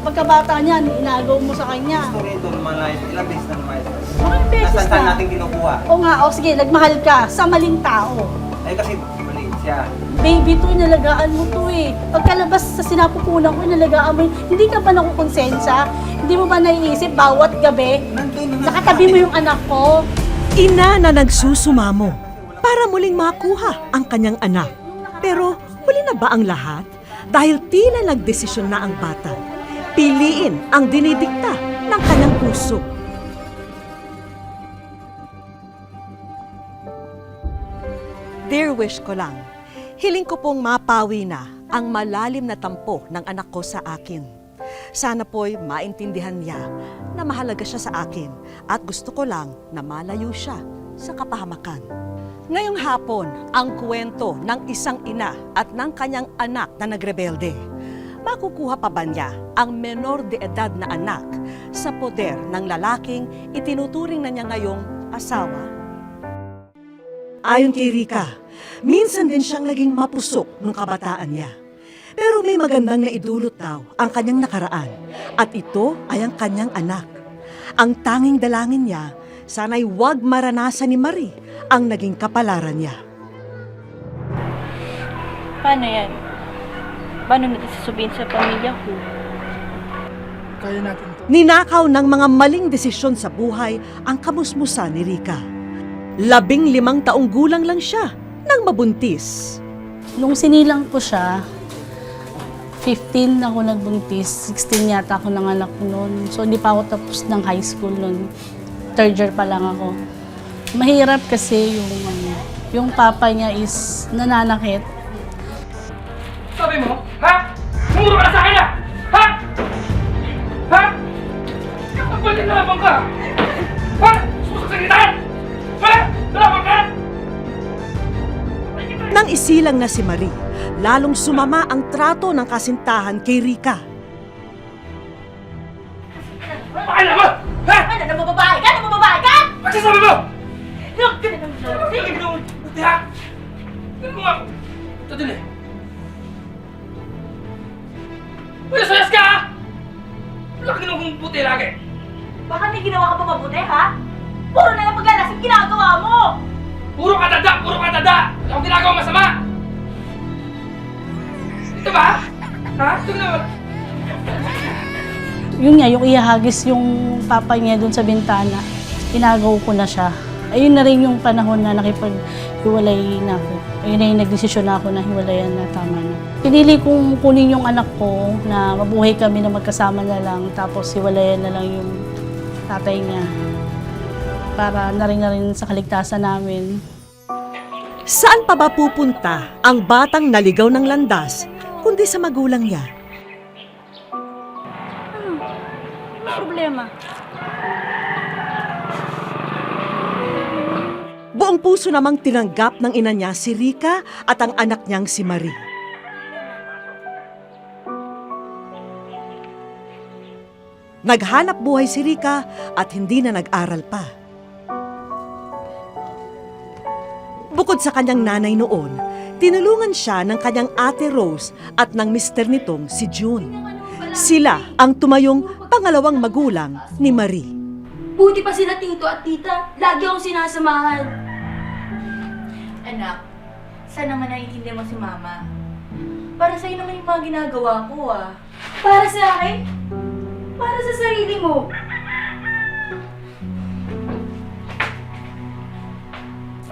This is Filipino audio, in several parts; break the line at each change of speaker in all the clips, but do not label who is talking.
pagkabata niya, inagaw mo sa kanya.
Gusto rin ito, lumalayas. Ilang beses na lumayas?
Ilang beses
Nasaan
na?
natin kinukuha?
O nga, o sige, nagmahal ka sa maling tao.
Ay kasi mali siya.
Baby to, inalagaan mo to eh. Pagkalabas sa sinapupunan ko, inalagaan mo. Hindi ka ba nakukonsensya? Hindi mo ba naiisip bawat gabi?
Nandun na
Nakatabi mo yung anak ko.
Ina na nagsusumamo para muling makuha ang kanyang anak. Pero huli na ba ang lahat? Dahil tila nagdesisyon na ang bata. Piliin ang dinidikta ng kanyang puso. Dear wish ko lang, hiling ko pong mapawi na ang malalim na tampo ng anak ko sa akin. Sana po'y maintindihan niya na mahalaga siya sa akin at gusto ko lang na malayo siya sa kapahamakan. Ngayong hapon, ang kwento ng isang ina at ng kanyang anak na nagrebelde. Makukuha pa ba niya ang menor de edad na anak sa poder ng lalaking itinuturing na niya ngayong asawa? Ayon kay Rika, minsan din siyang naging mapusok nung kabataan niya. Pero may magandang naidulot daw ang kanyang nakaraan at ito ay ang kanyang anak. Ang tanging dalangin niya, sana'y huwag maranasan ni Marie ang naging kapalaran niya.
Paano yan? Paano natin sasabihin sa pamilya ko?
Kaya natin to.
Ninakaw ng mga maling desisyon sa buhay ang kamusmusan ni Rika. 15 taong gulang lang siya nang mabuntis.
Nung sinilang ko siya, 15 ako nagbuntis, 16 yata ako nanganak noon. So hindi pa ako tapos ng high school noon. Third year pa lang ako. Mahirap kasi yung papa niya is nananakit.
Sabi mo, ha? Mumuro ka na sa akin na! Ha? Ha? Kapag din nalaman ka! Ha? Susasagitan! Ha? Nalaman ka!
Nang isilang na si Marie, lalong sumama ang trato ng kasintahan kay Rika.
Pakala mo! Ha?
Ano, namababae ka? Namababae ka?
Pagsasabi mo!
Huwag ka na ng
Hindi ka ginawa! Buti ha? Ganun mo nga! Ito din eh! Ulas-ulas ka ha! Wala ka ginawa kong buti lagi!
Baka may ginawa ka pa mabuti, ha? Puro na yung paglalasing ginagawa mo!
Puro ka tada! Puro ka tada! Wala akong ginagawang masama! Ito ba? Ha? Ito na wala.
Yun nga, yung ihagis yung papa niya dun sa bintana, inagaw ko na siya. Ayun na rin yung panahon na nakipag-hiwalay na ako. Ayun na yung nagdesisyon na ako na hiwalayan na tama na. Pinili kong kunin yung anak ko na mabuhay kami na magkasama na lang, tapos hiwalayan na lang yung tatay niya. Para na rin sa kaligtasan namin.
Saan pa ba pupunta ang batang naligaw ng landas kundi sa magulang niya?
Problema.
Buong puso namang tinanggap ng ina niya si Rika at ang anak niyang si Marie. Naghanap buhay si Rika at hindi na nag-aral pa. Bukod sa kanyang nanay noon, tinulungan siya ng kanyang ate Rose at ng mister nitong si June. Sila ang tumayong pangalawang magulang ni Marie.
Buti pa sila tito at tita. Lagi akong sinasamahan. Anak, sana naman naiintindihan mo si mama. Para sa'yo naman yung mga ginagawa ko, ah. Para sa akin? Para sa sarili mo.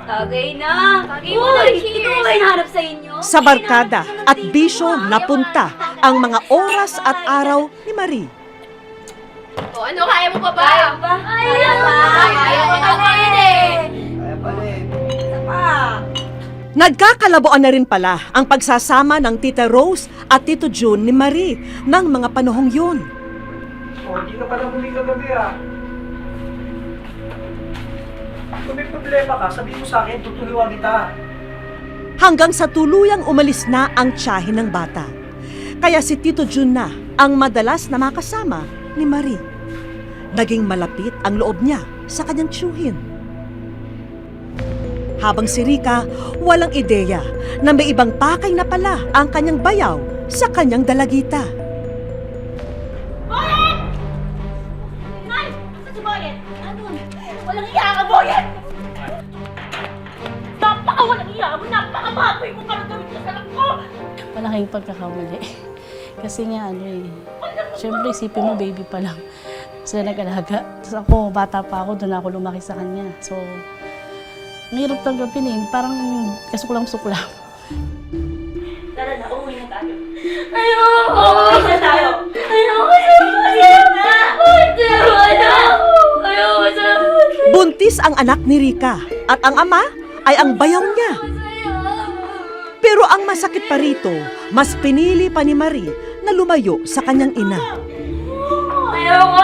Tagay na! Tagay mo na! Ito mo ba hinahanap sa inyo?
Sa barkada at bisyo napunta ang mga oras at araw ni Marie.
O ano, kaya mo pa ba? Kaya pa? Kaya pa! Kaya mo pa rin eh!
Kaya pala eh.
Isa pa!
Nagkakalabuan na rin pala ang pagsasama ng Tita Rose at Tito June ni Marie ng mga panahong yun.
O, hindi ka pala muli kagabi ah. Kung may problema ka, sabihin mo sa akin, tutulungan kita.
Hanggang sa tuluyang umalis na ang tiyahin ng bata. Kaya si Tito June na ang madalas na makasama ni Marie. Naging malapit ang loob niya sa kanyang tiyuhin. Habang si Rika, walang ideya na may ibang pakay na pala ang kanyang bayaw sa kanyang dalagita.
Walang iya ka, Boyan! Napaka-walang iya mo! Napaka-baboy mo para gawin ko sa anak ko!
Malaking pagkakamali. Kasi nga syempre isipin mo baby pa lang. Sila nag-alaga. Tapos ako, bata pa ako, doon ako lumaki sa kanya. So, ang hirap tanggapin Parang kasuklam-suklam.
Tara na, umuwi na tayo. Ayoko! Umuwi na tayo! Ayoko sa Boyan na! Ayoko sa
Buntis ang anak ni Rica at ang ama ay ang bayaw niya. Pero ang masakit pa rito, mas pinili pa ni Marie na lumayo sa kanyang ina.
Ayoko!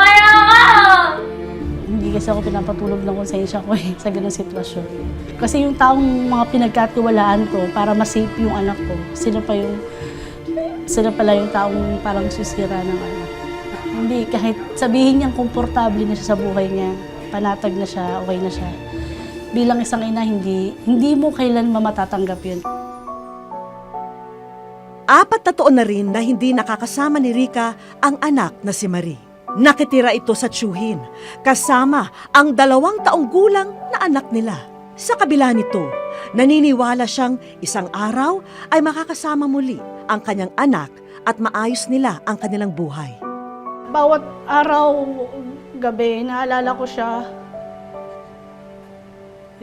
Hindi kasi ako pinapatulog ng konsensya ko sa ganung sitwasyon. Kasi yung taong mga pinagkatiwalaan ko para ma-safe yung anak ko, sila pala yung taong parang susira ng anak. Hindi, kahit sabihin niyang komportable na siya sa buhay niya, panatag na siya, okay na siya. Bilang isang ina, hindi mo kailan matatanggap yun.
4 na taon na rin na hindi nakakasama ni Rica ang anak na si Marie. Nakitira ito sa tiyuhin, kasama ang 2 taong gulang na anak nila. Sa kabila nito, naniniwala siyang isang araw ay makakasama muli ang kanyang anak at maayos nila ang kanilang buhay.
Bawat araw, gabi, naalala ko siya.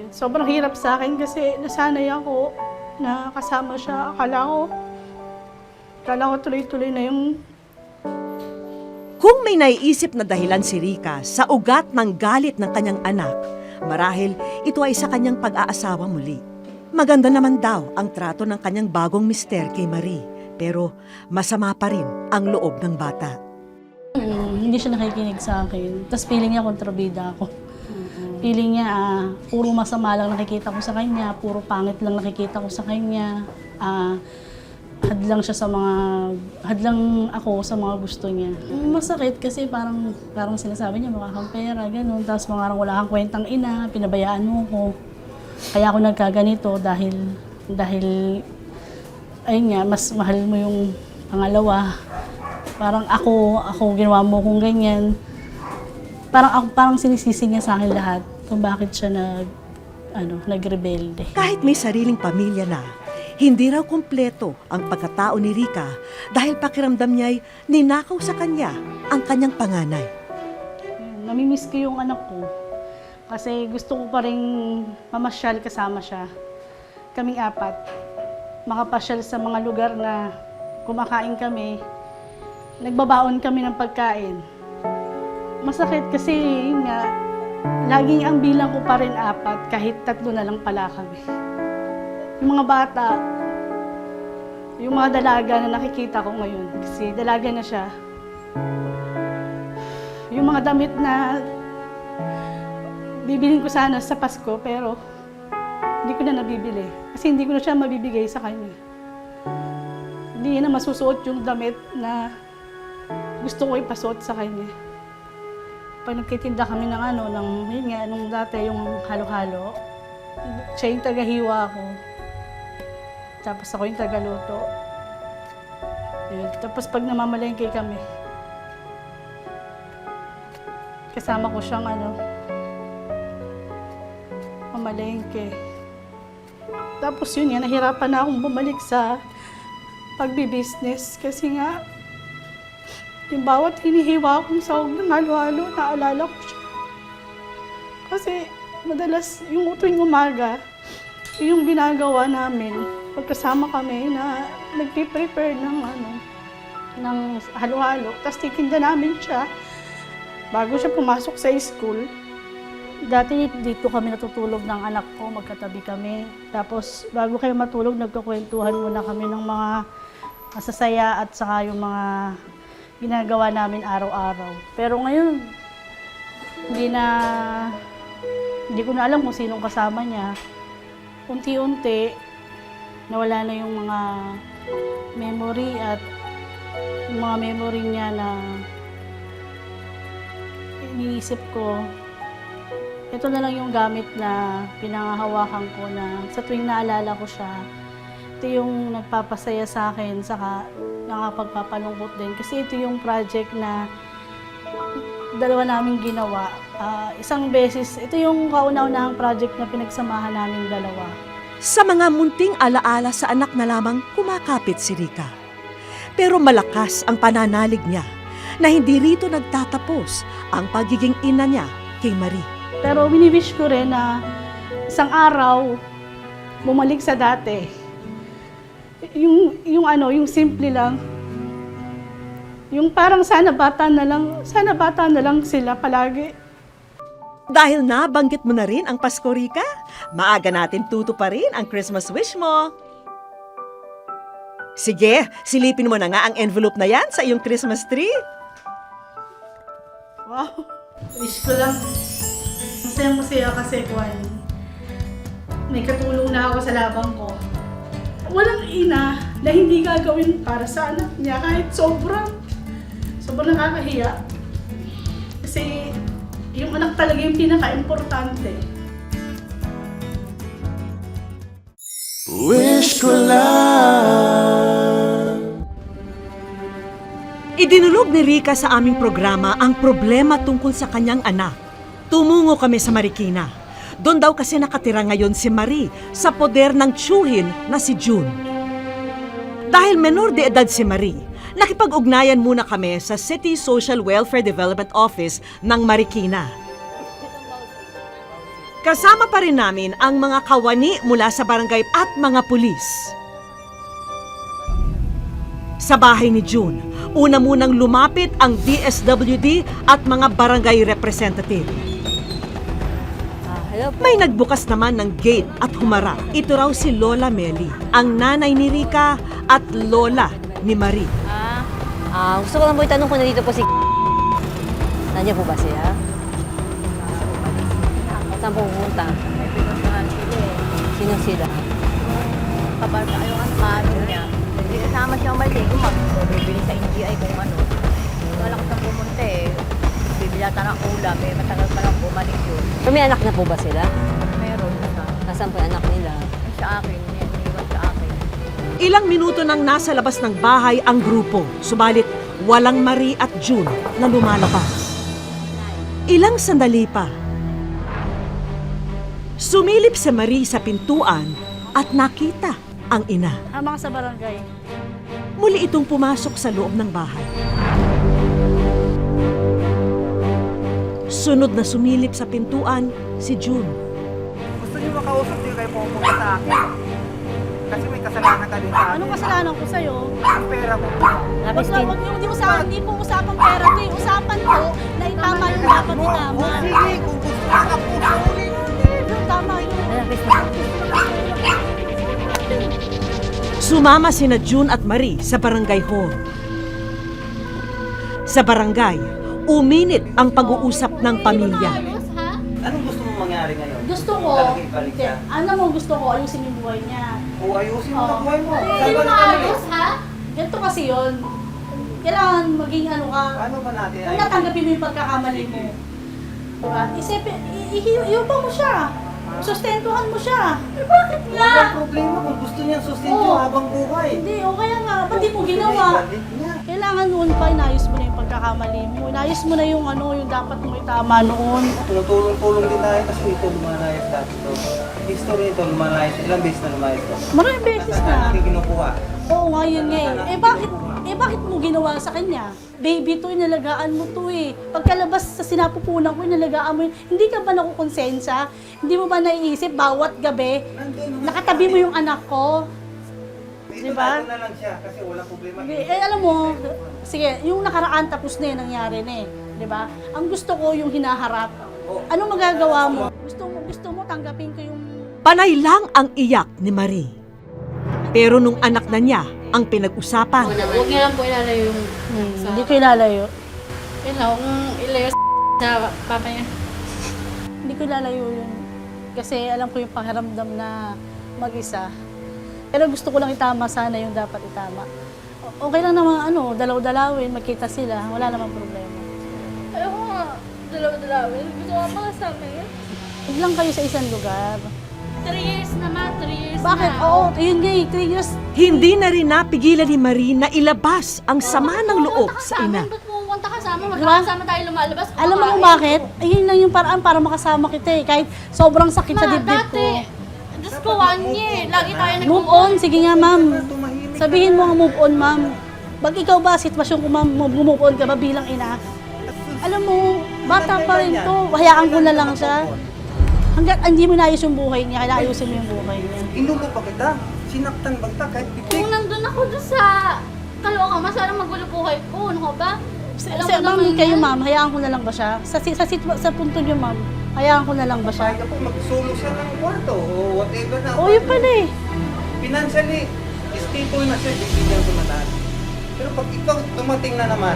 Sobrang hirap sa akin kasi nasanay ako na kasama siya. Akala ko tuloy-tuloy na yung...
Kung may naiisip na dahilan si Rica sa ugat ng galit ng kanyang anak, marahil ito ay sa kanyang pag-aasawa muli. Maganda naman daw ang trato ng kanyang bagong mister kay Marie, pero masama pa rin ang loob ng bata.
Hindi siya nakikinig sa akin. Tapos feeling niya kontrabida ako. Feeling niya, puro masama lang nakikita ko sa kanya, puro pangit lang nakikita ko sa kanya. Hadlang ako sa mga gusto niya. Masakit kasi parang sinasabi niya mukha kang pera, gano'n. Tapos wala kang kwentang ina, pinabayaan mo ko. Kaya ako nagkaganito dahil ayun nga, mas mahal mo yung pangalawa. Parang ako ginawa mo kung ganyan. Parang sinisisi niya sa akin lahat kung bakit siya nagrebelde.
Kahit may sariling pamilya na, hindi raw kumpleto ang pagkatao ni Rica dahil pakiramdam niya'y ninakaw sa kanya ang kanyang panganay.
Namimiss ko yung anak ko kasi gusto ko pa rin mamasyal kasama siya. Kaming 4, makapasyal sa mga lugar na kumakain kami, nagbabaon kami ng pagkain. Masakit kasi yun nga, laging ang bilang ko pa rin 4 kahit 3 na lang pala kami. Yung mga bata, yung mga dalaga na nakikita ko ngayon, kasi dalaga na siya. Yung mga damit na bibilin ko sana sa Pasko, pero hindi ko na nabibili. Kasi hindi ko na siya mabibigay sa kanya. Hindi na masusuot yung damit na gusto ko ipasuot sa kanya. Pag nagtitinda kami nung dati yung halo-halo, siya yung tagahiwa ko. Tapos ako yung tagaluto. Yun. Tapos pag namamalengke kami, kasama ko siyang mamalengke. Tapos yun nga, nahirapan na akong bumalik sa pagbi-business kasi nga, yung bawat hinihiwa akong sahog ng halo-halo, naalala ko siya. Kasi madalas yung tuwing umaga, yung ginagawa namin, pagkasama kami na nagpiprepare ng halo-halo. Tapos titinda namin siya bago siya pumasok sa school. Dati dito kami natutulog ng anak ko, magkatabi kami. Tapos bago kayo matulog, nagkukwentuhan muna kami ng mga masasaya at saka yung mga ginagawa namin araw-araw. Pero ngayon, hindi ko na alam kung sinong kasama niya. Unti-unti, nawala na yung mga memory at yung mga memory niya na iniisip ko. Ito na lang yung gamit na pinangahawakan ko na sa tuwing naalala ko siya, ito yung nagpapasaya sa akin, saka nakapagpapalungkot din. Kasi ito yung project na dalawa namin ginawa. Isang beses, ito yung kauna-unahang project na pinagsamahan namin dalawa.
Sa mga munting alaala sa anak na lamang kumakapit si Rica. Pero malakas ang pananalig niya na hindi rito nagtatapos ang pagiging ina niya kay Marie.
Pero wini-wish ko rin na isang araw, bumalik sa dati. Yung simple lang. Yung parang sana bata na lang sila palagi.
Dahil nabanggit mo na rin ang Pasko, Rica, maaga natin tutuparin ang Christmas wish mo. Sige, silipin mo na nga ang envelope na yan sa iyong Christmas tree.
Wow! Wish ko lang. Masaya kasi may katulong na ako sa labang ko. Walang ina na hindi gagawin para sa anak niya kahit sobrang nakakahiya. Kasi yung anak talaga yung pinaka-importante.
Wish ko lang.
Idinulog ni Rica sa aming programa ang problema tungkol sa kanyang anak. Tumungo kami sa Marikina. Doon daw kasi nakatira ngayon si Marie sa poder ng tiyuhin na si June. Dahil menor de edad si Marie, nakipag-ugnayan muna kami sa City Social Welfare Development Office ng Marikina. Kasama pa rin namin ang mga kawani mula sa barangay at mga pulis. Sa bahay ni June, una munang lumapit ang DSWD at mga barangay representative. May nagbukas naman ng gate at humarap. Ito raw si Lola Meli, ang nanay ni Rica at lola ni Marie.
Gusto ko lang po itanong kung nandito po si nandiyan po ba siya? Saan po pumunta?
May pinuntahan sila eh.
Sino sila?
Kapag yung ang kain niya, hindi kasama siya maligo, magbibili sa NGI kung ano. Wala ko siyang pumunta eh. Bibilata ng ulam eh, matagal pa lang bumalik yun.
Pero may anak na po ba sila?
Meron na.
Nasaan po yung anak nila?
Sa akin, iniwan sa akin.
Ilang minuto nang nasa labas ng bahay ang grupo, subalit walang Marie at June na lumalabas. Ilang sandali pa, sumilip si Marie sa pintuan at nakita ang ina.
Mga sa barangay.
Muli itong pumasok sa loob ng bahay. Sunod na sumilip sa pintuan si June.
Gusto niyo makausap, di kayo pumunta sa akin. Kasi may kasalanan ka din sa akin.
Anong kasalanan ko sa'yo?
Ang pera mo.
Hindi po usapang pera to eh. Usapan ko na itama yung dapat itama.
Sige, kung gusto ka pusulit.
Tama yun.
Sumama sina June at Marie sa barangay hall. Sa barangay, uminit ang pag-uusap ng pamilya.
Anong gusto mong mangyari ngayon?
Gusto ko,
Talagang ibalik siya.
ano mo gusto ko, ayusin yung buhay niya.
O ayusin mo ang
Oo.
buhay mo.
Hindi
Saan
mo
ba natin?
maayos, ha? Ganito kasi yun. Kailangan maging ano ka.
Paano ba natin?
Kung natanggapin mo yung pagkakamali mo. Diba? Isipin, iupa mo siya. Sustentuhan mo siya. Eh, bakit nga?
Walang problema kung gusto niyang sustento
Oo.
habang buhay.
Hindi, o kaya nga, ba't di mo ginawa?
Ibalik niya.
Kailangan noon pa, inayos mo na yung pagkakamali mo. Inayos mo na yung yung dapat mo itama noon.
Tulong-tulong din tayo kasi ito lumalayas dati ito. History ito lumalayas. Ilang beses na lumalayas ito.
Maraming beses
Saan
na.
natin kinukuha?
Oo nga, yun nga eh. Bakit mo ginawa sa kanya? Baby to, inalagaan mo to eh. Pagkalabas sa sinapupunan ko, inalagaan mo yun. Hindi ka ba nakukonsensya? Hindi mo ba naiisip bawat gabi? Nakatabi mo yung anak ko.
Ito
Diba?
na lang siya kasi walang problema.
Alam mo, sige, yung nakaraan tapos na yun, nangyari na eh. Diba? Ang gusto ko yung hinaharap. Anong magagawa mo? Gusto mo tanggapin ko yung...
Panay lang ang iyak ni Marie. Pero nung anak na niya ang pinag-usapan,
Huwag niyo lang po ilalayo yung
Hindi ko ilalayo.
yun lang, kung ilayo sa papa niya.
Hindi ko ilalayo yun. Kasi alam ko yung pakiramdam na mag-isa. Pero gusto ko lang itama sana yung dapat itama. Okay lang naman, dalaw-dalawin, magkita sila. Wala namang problema.
Ayoko nga, dalawa-dalawin. Gusto ko makasama yan.
Huwag lang kayo sa isang lugar.
3 years naman, 3 years
Bakit?
na.
Oo, yun nga eh, 3 years.
hindi na rin napigilan ni Marie na ilabas ang sama ng loob sa ina.
Ba't pumunta ka kasama.
Diba?
Magkakasama tayo lumalabas.
Alam mo kung bakit? Ayun lang yung paraan para makasama kita eh. Kahit sobrang sakit sa dibdib ko.
dati, Diyos ko, 1 year. Lagi tayo
Move on, sige nga ma'am. Sabihin mo nga move on ma'am. Pag ikaw ba, sitwasyon ko ma'am, move on ka ba bilang ina? Alam mo, bata pa rin to. Hayaan ko na lang siya. Hanggat hindi mo naayos yung buhay niya, kaya ayusin mo yung buhay niya.
Inulo pa kita. Sinaktan bagta kahit pitik.
Kung nandun ako doon sa Caloocan, masyado magulo buhay ko. Ano ko ba? Alam ko
Ma'am,
naman
kayo
yan.
ma'am, hayaan ko na lang ba siya? Sa punto niyo ma'am, hayaan ko na lang ba siya?
Kaya po magsolo siya ng kwarto o whatever na.
Oo, yun pala eh.
Financially, stable na siya, bibigyan ko na lahat. Pero pag ikaw dumating na naman,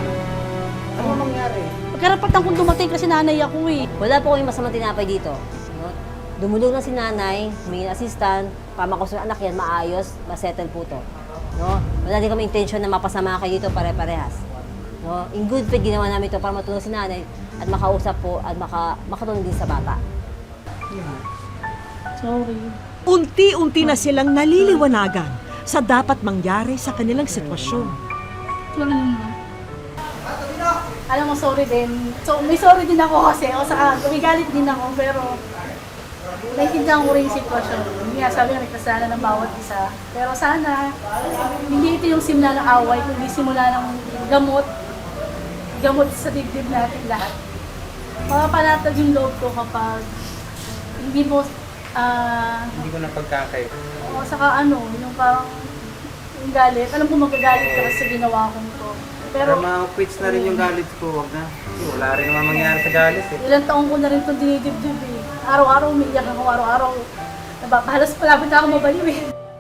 ano mangyari?
Pagkarapatan kong dumating kasi nanay ako eh.
Wala po kayong masamang tinapay dito. No? Dumulog na si nanay, may assistant, pamakus ng anak yan, maayos, masettle po to. No? Wala din kami intention na mapasama kayo dito pare-parehas. No? In good faith, ginawa namin ito para matulong si nanay at makausap po at makatulong din sa bata.
Sorry.
Unti-unti na silang naliliwanagan sa dapat mangyari sa kanilang sitwasyon.
Alam mo, sorry din. So, may sorry din ako kasi. O saka, may galit din ako. Pero, naiintindihan ko rin yung sitwasyon. Hindi nga, sabi nga, may kasalanan ng bawat isa. Pero sana, hindi ito yung simula ng away, kundi simula ng gamot sa dibdib natin lahat. Makapanatag yung loob ko kapag hindi mo,
Hindi ko na pagkakayo.
o saka ano, yung parang, yung galit. Alam ko magagalit ka kasi sa ginawa kong to.
Pero
Pero,
ma-quits na rin yung galit ko, wag na. Kasi wala rin naman mangyari sa galit eh.
ilang taong ko na rin itong dinidibdib eh. Araw-araw umiiyak ako, araw-araw. Halos palapit na ako mabaliw eh.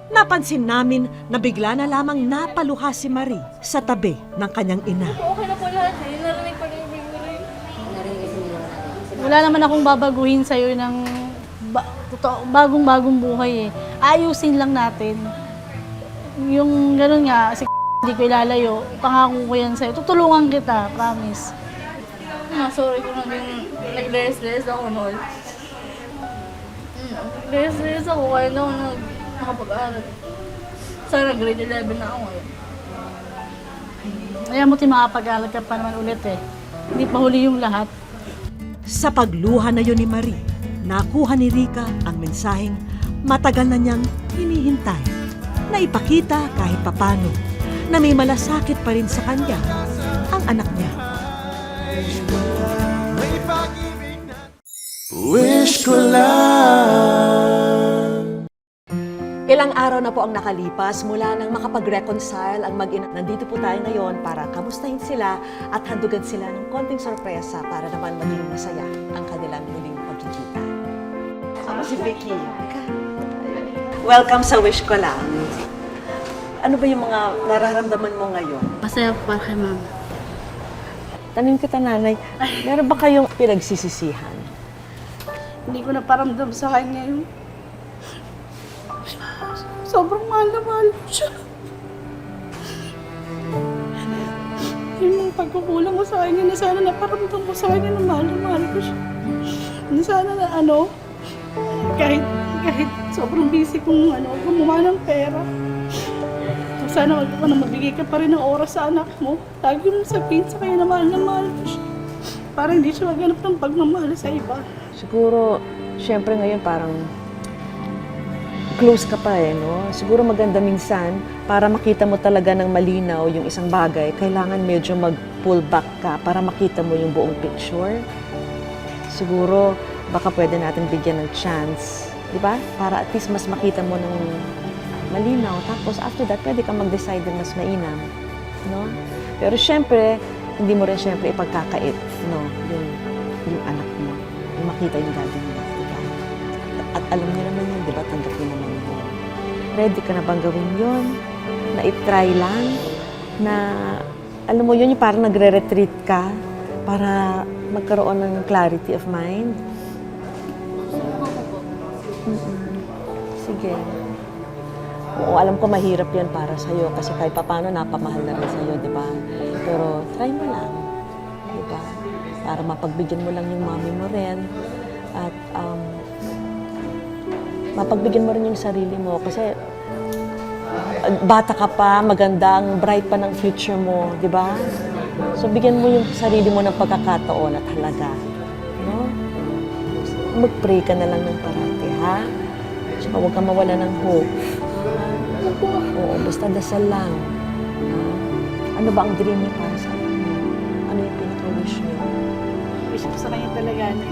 Napansin namin na bigla na lamang napaluha si Marie sa tabi ng kanyang ina.
Okay na po lahat eh. Narinig ko rin yung ring.
Narinig kasi nila natin.
Wala naman akong babaguhin sa'yo ng bagong-bagong buhay eh. Ayusin lang natin. Yung gano'n nga, hindi ko ilalayo, pangako ko yan sa'yo. Tutulungan kita, promise.
Sorry ko na din. Nag-less ako noon. Nag-less ako kaya noon nakapag-aral. Sana grade 11 na ako ngayon.
Kaya mo makapag-aral ka pa naman ulit eh. Hindi pa huli yung lahat.
Sa pagluha na yun ni Marie, nakuha ni Rica ang mensaheng matagal na niyang hinihintay na ipakita kahit papano na may malasakit pa rin sa kanya ang anak niya.
Wish ko lang.
Ilang araw na po ang nakalipas mula nang makapag-reconcile ang mag-ina. Nandito po tayo ngayon para kamustahin sila at handugan sila ng konting sorpresa para naman maging masaya ang kanilang muling pagkikita. Ako si Vicky. Welcome sa Wish Ko Lang. Ano ba yung mga nararamdaman mo ngayon?
Masaya pa kay mama.
Tanong kita, nanay, meron ba kayong pinagsisisihan?
Hindi ko na paramdam sa kanya yung sobrang mahal na mahal ko siya. Yung pagkukulang ko sa kanya na sana naparamdam ko sa kanya na mahal ko siya. Na sana na kahit sobrang busy kong gumawa ng pera. Sana magbigay ka pa rin ng oras sa anak mo. Lagi mo sabihin sa kanya na mahal ko siya. Para hindi siya maghanap ng pagmamahal sa iba.
Siguro, syempre ngayon parang close ka pa no? Siguro maganda minsan, para makita mo talaga ng malinaw yung isang bagay, kailangan medyo mag-pull back ka para makita mo yung buong picture. Siguro, baka pwede natin bigyan ng chance, di ba? Para at least mas makita mo ng malinaw. Tapos after that, pwede kang mag-decide din mas mainam, no? Pero syempre, hindi mo rin syempre ipagkakait, no? Yung anak mo. Yung makita yung daddy mo, di ba? At alam niyo naman yun, di ba? Tanggapin naman yun. Ready ka na bang gawin yun? Na i-try lang? Na, alam mo yun, yung parang nagre-retreat ka para magkaroon ng clarity of mind? Sige. Oo, alam ko mahirap yan para sa'yo kasi kahit papano napamahal na rin sa'yo, di ba? Pero try mo lang, di ba? Para mapagbigyan mo lang yung mami mo rin at mapagbigyan mo rin yung sarili mo kasi bata ka pa, maganda, ang bright pa ng future mo, di ba? So, bigyan mo yung sarili mo ng pagkakataon at halaga. No? Mag-pray ka na lang ng parati, ha? Tsaka huwag kang mawala ng hope. Oo, basta dasal lang. Ha? Ano ba ang dream niyo para sa akin? Ano yung pinaka-wish niyo?
Wish ko sa kanya talaga na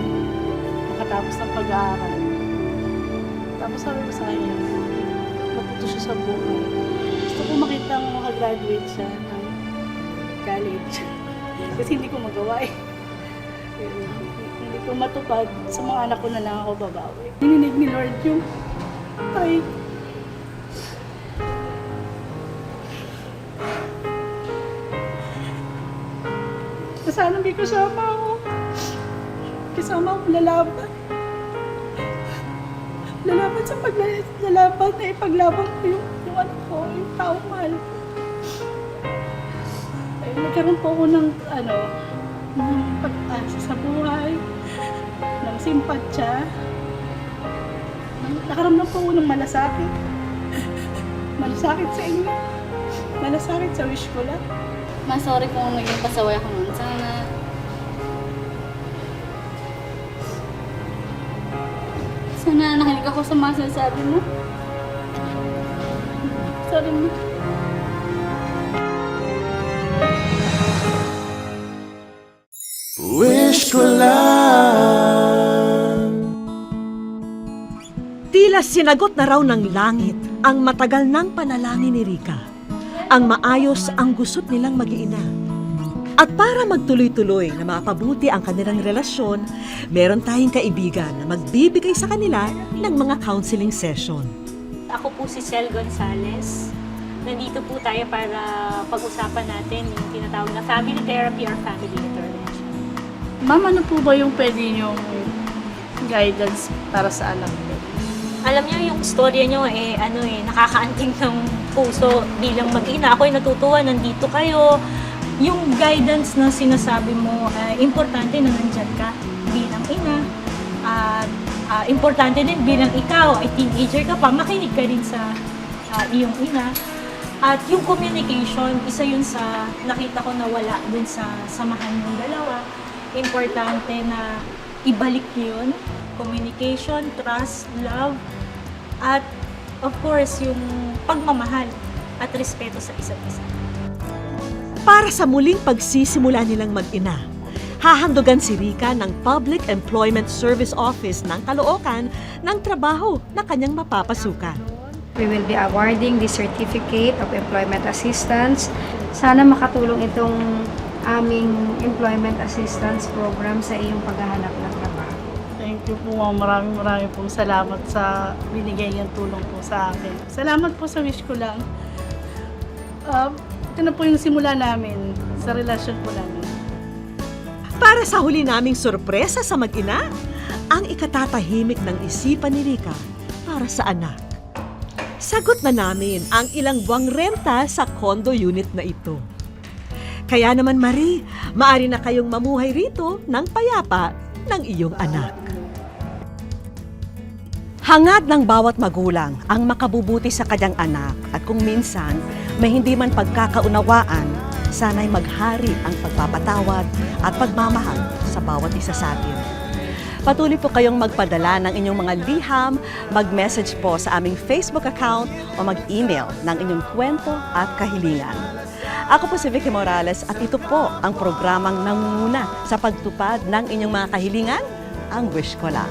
makatapos ng pag-aaral. Tapos sabi ko sa kanya, matuto siya sa buhay. Gusto ko makita makagraduate siya ng college. Kasi hindi ko magawa eh. Hindi ko matupad. Sa mga anak ko na lang ako babawi. Hininig ni Lord yung pray. Sana may kasama ako. Kasama ako lalaban. Lalaban sa paglalaban na ipaglaban ko yung anak ko, yung taong mahal ko. Ay, nagkaroon po ako ng ng pag-asa sa buhay, ng simpatsya. Nakaramdam po ako ng malasakit. Malasakit sa inyo. Malasakit sa wish ko lang.
Sorry kung naging pasaway ako noon. Sana nakinig ako sa mga sinasabi mo. Sorry mo.
Wish ko lang.
Tila sinagot na raw ng langit ang matagal ng panalangin ni Rica. Ang maayos ang gusot nilang mag-iina. At para magtuloy-tuloy na mapabuti ang kanilang relasyon, meron tayong kaibigan na magbibigay sa kanila ng mga counseling session.
Ako po si Cel Gonzales. Nandito po tayo para pag-usapan natin yung tinatawag na family therapy or family intervention.
Ma'am, ano po ba yung pwede niyong guidance para sa anak ko?
Alam niyo, yung storya niyo nakakaanting ng puso bilang mag-ina. Ako'y natutuwa, nandito kayo. Yung guidance na sinasabi mo, importante na nandyan ka bilang ina. At importante din bilang ikaw, ay teenager ka pa, makinig ka rin sa iyong ina. At yung communication, isa yun sa nakita ko na wala dun sa samahan ng dalawa. Importante na ibalik yun. Communication, trust, love, at of course, yung pagmamahal at respeto sa isa't isa.
Para sa muling pagsisimula nilang mag-ina, hahandugan si Rica ng Public Employment Service Office ng Caloocan ng trabaho na kanyang mapapasukan.
We will be awarding the Certificate of Employment Assistance. Sana makatulong itong aming Employment Assistance Program sa iyong paghahanap ng trabaho.
Thank you po, ma'am. Maraming pong salamat sa binigay niyong tulong po sa akin. Salamat po sa wish ko lang. Ito na po yung simula namin sa relasyon po namin.
Para sa huli naming sorpresa sa mag-ina, ang ikatatahimik ng isipan ni Rica para sa anak. Sagot na namin ang ilang buwang renta sa condo unit na ito. Kaya naman, Marie, maaari na kayong mamuhay rito ng payapa ng iyong anak. Hangad ng bawat magulang ang makabubuti sa kanyang anak at kung minsan may hindi man pagkakaunawaan, sana'y maghari ang pagpapatawad at pagmamahal sa bawat isa sa atin. Patuloy po kayong magpadala ng inyong mga liham, mag-message po sa aming Facebook account o mag-email ng inyong kwento at kahilingan. Ako po si Vicky Morales at ito po ang programang nangunguna sa pagtupad ng inyong mga kahilingan, ang Wish Ko Lang.